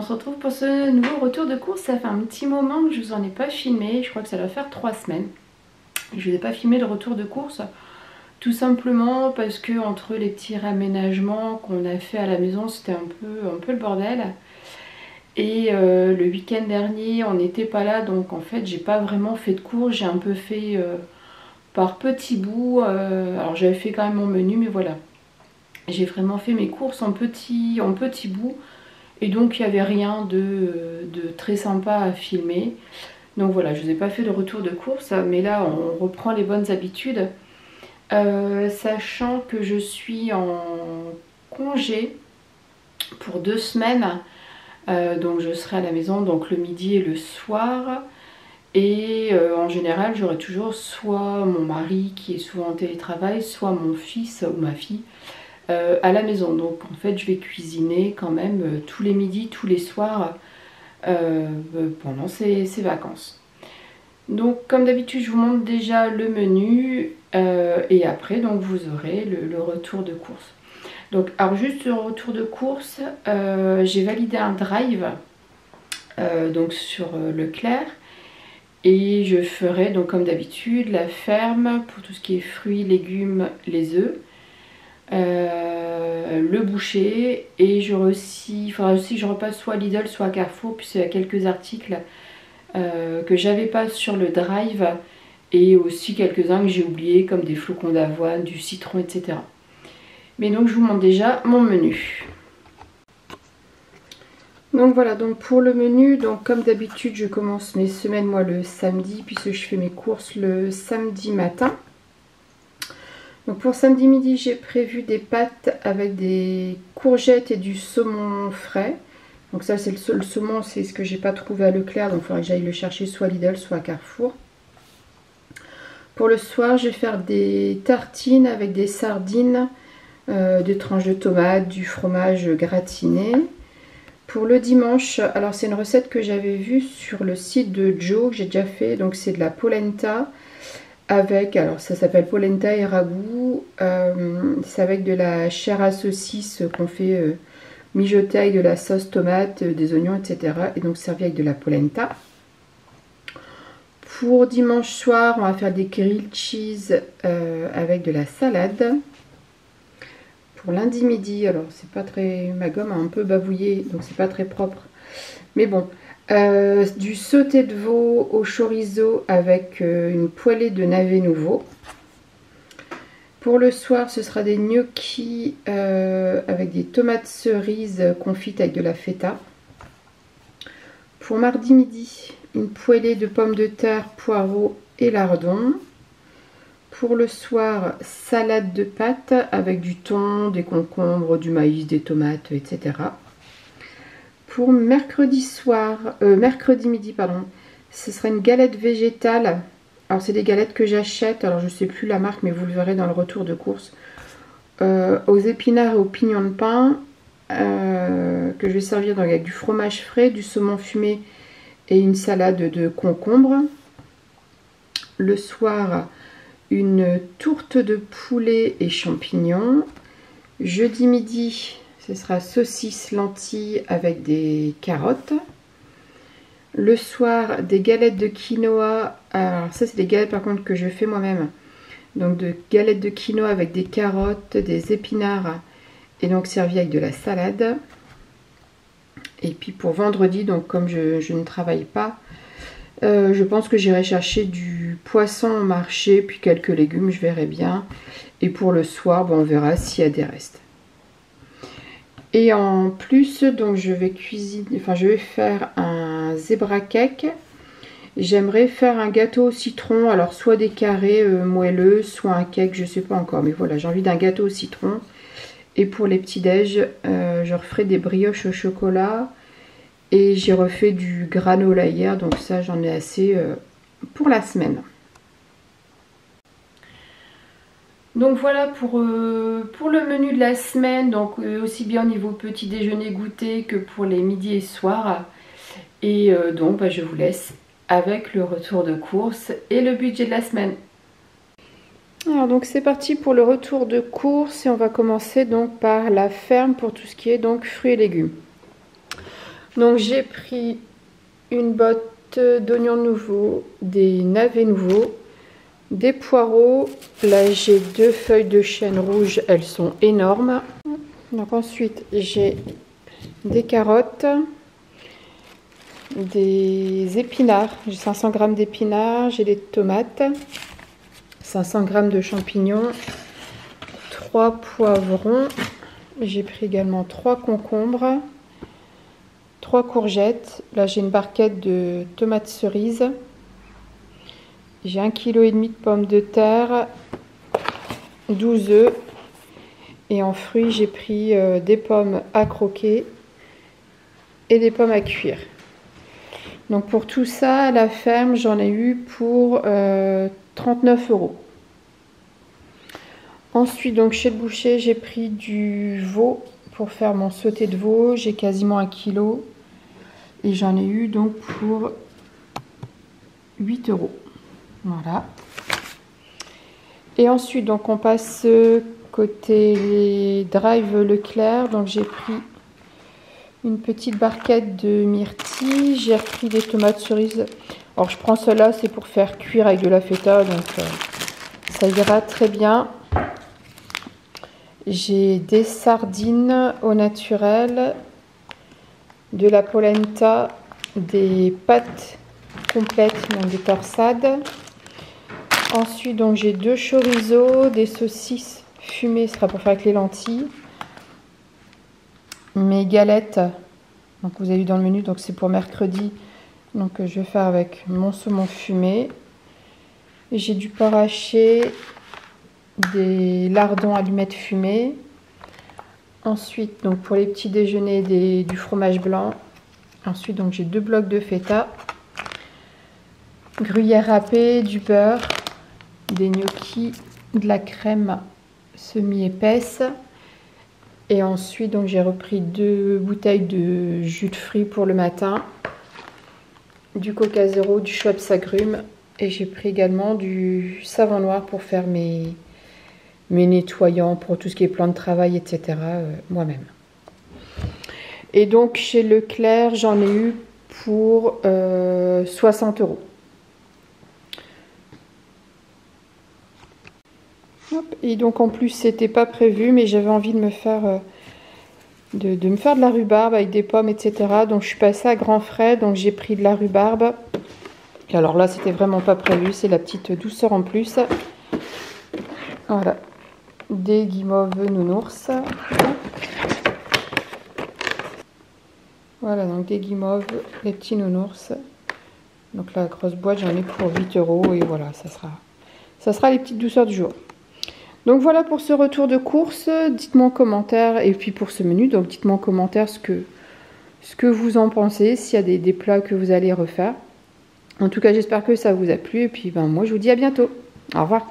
se retrouve pour ce nouveau retour de course. Ça fait un petit moment que je vous en ai pas filmé, je crois que ça doit faire 3 semaines. Je n'ai pas filmé le retour de course, tout simplement parce que entre les petits réaménagements qu'on a fait à la maison, c'était un peu le bordel. Et le week-end dernier, on n'était pas là, donc en fait j'ai pas vraiment fait de course, j'ai un peu fait par petits bouts. Alors j'avais fait quand même mon menu, mais voilà. J'ai vraiment fait mes courses en petits bouts. Et donc il n'y avait rien de très sympa à filmer. Donc voilà, je ne vous ai pas fait de retour de course, mais là on reprend les bonnes habitudes. Sachant que je suis en congé pour 2 semaines. Donc je serai à la maison donc le midi et le soir. Et en général j'aurai toujours soit mon mari qui est souvent en télétravail, soit mon fils ou ma fille à la maison. Donc en fait je vais cuisiner quand même tous les midis, tous les soirs pendant ces vacances. Donc comme d'habitude je vous montre déjà le menu et après donc vous aurez le retour de course. Donc alors juste le retour de course, j'ai validé un drive donc sur Leclerc. Et je ferai donc comme d'habitude la ferme pour tout ce qui est fruits, légumes, les œufs, le boucher. Et il faudra aussi que je repasse soit à Lidl soit à Carrefour, puisqu'il y a quelques articles que j'avais pas sur le drive. Et aussi quelques-uns que j'ai oubliés comme des flocons d'avoine, du citron, etc. Mais donc je vous montre déjà mon menu. Donc voilà, donc pour le menu, donc comme d'habitude je commence mes semaines moi le samedi puisque je fais mes courses le samedi matin. Donc pour samedi midi j'ai prévu des pâtes avec des courgettes et du saumon frais. Donc ça c'est le saumon, c'est ce que j'ai pas trouvé à Leclerc, donc il faudrait que j'aille le chercher soit à Lidl soit à Carrefour. Pour le soir je vais faire des tartines avec des sardines, des tranches de tomates, du fromage gratiné. Pour le dimanche, alors c'est une recette que j'avais vue sur le site de Joe, que j'ai déjà fait, donc c'est de la polenta avec, alors ça s'appelle polenta et ragoût, c'est avec de la chair à saucisse qu'on fait mijoter avec de la sauce tomate, des oignons, etc. Et donc servi avec de la polenta. Pour dimanche soir, on va faire des grilled cheese avec de la salade. Pour lundi midi, alors c'est pas très, ma gomme a un peu bavouillé donc c'est pas très propre, mais bon, du sauté de veau au chorizo avec une poêlée de navets nouveau. Pour le soir ce sera des gnocchis avec des tomates cerises confites avec de la feta. Pour mardi midi, une poêlée de pommes de terre, poireaux et lardons. Pour le soir, salade de pâtes avec du thon, des concombres, du maïs, des tomates, etc. Pour mercredi midi, pardon, ce sera une galette végétale. Alors c'est des galettes que j'achète, alors je ne sais plus la marque, mais vous le verrez dans le retour de course. Aux épinards et aux pignons de pain, que je vais servir donc avec du fromage frais, du saumon fumé et une salade de concombre. Le soir, une tourte de poulet et champignons. Jeudi midi, ce sera saucisse lentilles avec des carottes. Le soir, des galettes de quinoa. Alors ça, c'est des galettes par contre que je fais moi-même. Donc de galettes de quinoa avec des carottes, des épinards et donc servi avec de la salade. Et puis pour vendredi, donc comme je ne travaille pas, je pense que j'irai chercher du poisson au marché, puis quelques légumes, je verrai bien. Et pour le soir, bon, on verra s'il y a des restes. Et en plus, donc je vais faire un zebra cake. J'aimerais faire un gâteau au citron, alors soit des carrés moelleux, soit un cake, je ne sais pas encore. Mais voilà, j'ai envie d'un gâteau au citron. Et pour les petits déj, je referai des brioches au chocolat. Et j'ai refait du granola hier, donc ça j'en ai assez pour la semaine. Donc voilà pour le menu de la semaine, donc aussi bien au niveau petit déjeuner goûter que pour les midis et soirs. Et donc je vous laisse avec le retour de course et le budget de la semaine. Alors donc c'est parti pour le retour de course et on va commencer donc par la ferme pour tout ce qui est donc fruits et légumes. Donc j'ai pris une botte d'oignons nouveaux, des navets nouveaux, des poireaux. Là j'ai 2 feuilles de chêne rouge, elles sont énormes. Donc ensuite j'ai des carottes, des épinards, j'ai 500 g d'épinards, j'ai des tomates, 500 g de champignons, 3 poivrons, j'ai pris également 3 concombres, 3 courgettes, là j'ai une barquette de tomates cerises, j'ai 1,5 kg de pommes de terre, 12 œufs, et en fruits j'ai pris des pommes à croquer et des pommes à cuire. Donc pour tout ça, à la ferme, j'en ai eu pour 39 €. Ensuite, donc chez le boucher, j'ai pris du veau pour faire mon sauté de veau. J'ai quasiment 1 kg. Et j'en ai eu donc pour 8 €. Voilà. Et ensuite, donc on passe côté Drive Leclerc. Donc j'ai pris une petite barquette de myrtilles. J'ai repris des tomates cerises. Alors je prends cela, c'est pour faire cuire avec de la feta. Donc ça ira très bien. J'ai des sardines au naturel, de la polenta, des pâtes complètes, donc des torsades. Ensuite, donc j'ai 2 chorizo, des saucisses fumées, ce sera pour faire avec les lentilles. Mes galettes, donc vous avez vu dans le menu, donc c'est pour mercredi. Donc je vais faire avec mon saumon fumé. J'ai du porc haché, des lardons allumettes fumées. Ensuite, donc pour les petits déjeuners, du fromage blanc. Ensuite, donc j'ai 2 blocs de feta, gruyère râpée, du beurre, des gnocchis, de la crème semi-épaisse. Et ensuite, donc j'ai repris 2 bouteilles de jus de fruits pour le matin, du Coca Zéro, du Schweppes agrumes, et j'ai pris également du savon noir pour faire mes nettoyants, pour tout ce qui est plan de travail, etc. moi-même. Et donc chez Leclerc, j'en ai eu pour 60 €. Hop. Et donc en plus, c'était pas prévu, mais j'avais envie de me faire de la rhubarbe avec des pommes, etc. Donc je suis passée à grands frais, donc j'ai pris de la rhubarbe. Et alors là, c'était vraiment pas prévu, c'est la petite douceur en plus. Voilà, des guimauves nounours. Voilà, donc des guimauves, les petits nounours. Donc la grosse boîte, j'en ai pour 8 € et voilà, ça sera les petites douceurs du jour. Donc voilà pour ce retour de course. Dites-moi en commentaire, et puis pour ce menu, donc dites-moi en commentaire ce que vous en pensez, s'il y a des plats que vous allez refaire. En tout cas, j'espère que ça vous a plu, et puis moi je vous dis à bientôt. Au revoir.